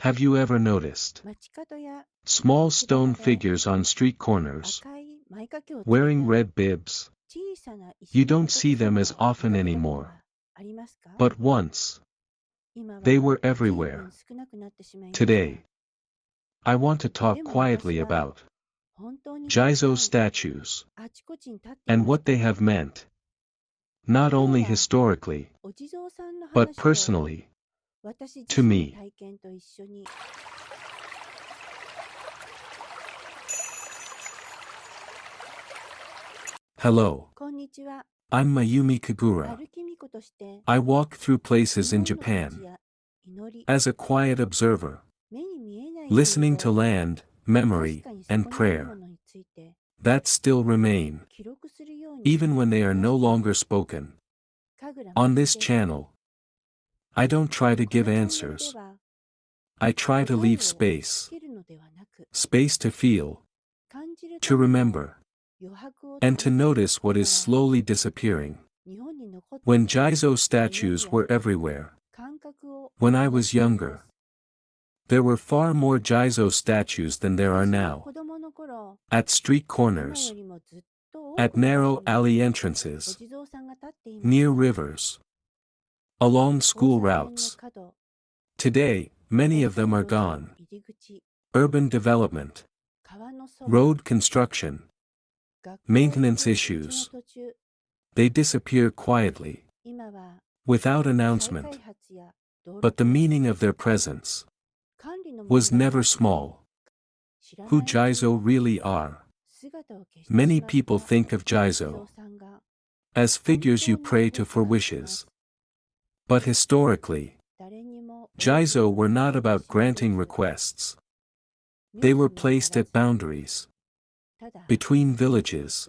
Have you ever noticed small stone figures on street corners, wearing red bibs? You don't see them as often anymore. But once, they were everywhere. Today, I want to talk quietly about Jizo statues and what they have meant, not only historically, but personally, to me. Hello, I'm Mayumi Kagura. I walk through places in Japan as a quiet observer, listening to land, memory, and prayer that still remain, even when they are no longer spoken. On this channel, I don't try to give answers. I try to leave space. Space to feel, to remember, and to notice what is slowly disappearing. When Jizo statues were everywhere, when I was younger, there were far more Jizo statues than there are now. At street corners, at narrow alley entrances, near rivers, along school routes. Today, many of them are gone. Urban development, road construction, maintenance issues. They disappear quietly, without announcement. But the meaning of their presence was never small. Who Jizo really are. Many people think of Jizo as figures you pray to for wishes. But historically, Jizo were not about granting requests. They were placed at boundaries, between villages,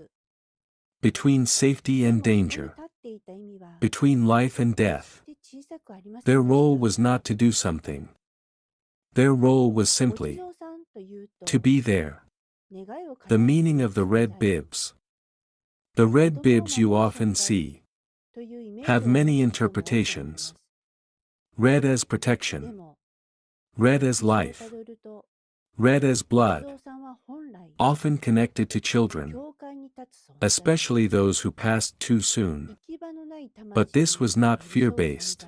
between safety and danger, between life and death. Their role was not to do something. Their role was simply to be there. The meaning of the red bibs. The red bibs you often see have many interpretations. Red as protection, red as life, red as blood, often connected to children, especially those who passed too soon. But this was not fear-based.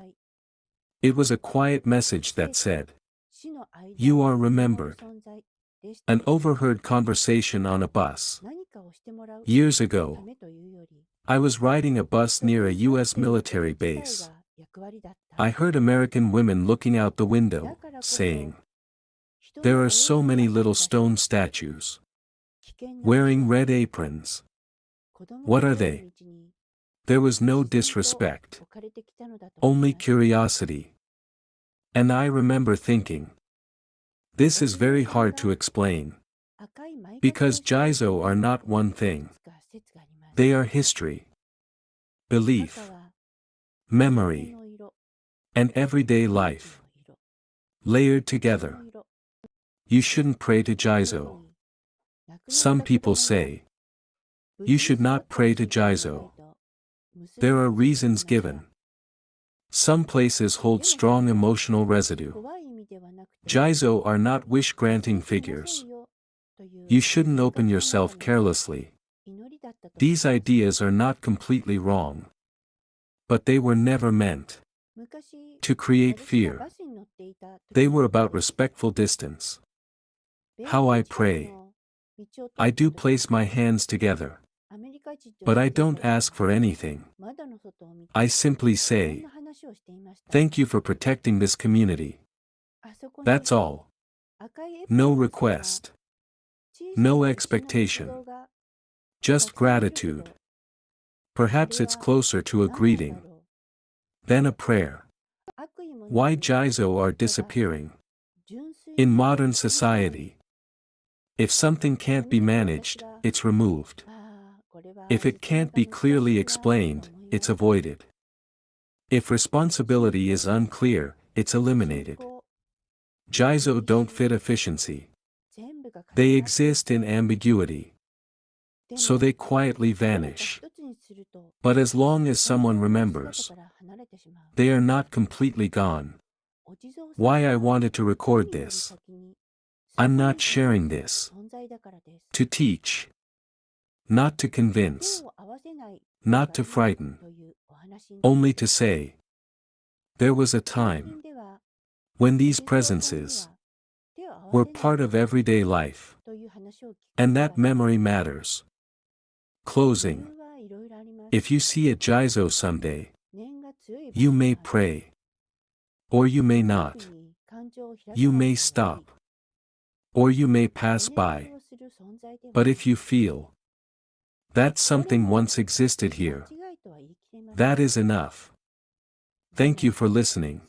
It was a quiet message that said, "You are remembered." An overheard conversation on a bus. Years ago, I was riding a bus near a US military base. I heard American women looking out the window, saying, "There are so many little stone statues, wearing red aprons. What are they?" There was no disrespect, only curiosity. And I remember thinking, this is very hard to explain. Because Jizo are not one thing. They are history, belief, memory, and everyday life, layered together. You shouldn't pray to Jizo. Some people say, you should not pray to Jizo. There are reasons given. Some places hold strong emotional residue. Jizo are not wish-granting figures. You shouldn't open yourself carelessly. These ideas are not completely wrong. But they were never meant to create fear. They were about respectful distance. How I pray. I do place my hands together. But I don't ask for anything. I simply say, thank you for protecting this community. That's all. No request. No expectation. Just gratitude. Perhaps it's closer to a greeting than a prayer. Why Jizo are disappearing? In modern society, if something can't be managed, it's removed. If it can't be clearly explained, it's avoided. If responsibility is unclear, it's eliminated. Jizo don't fit efficiency. They exist in ambiguity. So they quietly vanish. But as long as someone remembers, they are not completely gone. Why I wanted to record this. I'm not sharing this to teach, not to convince, not to frighten, only to say, there was a time when these presences were part of everyday life, and that memory matters. Closing. If you see a Jizo someday, you may pray, or you may not. You may stop, or you may pass by. But if you feel that something once existed here, that is enough. Thank you for listening.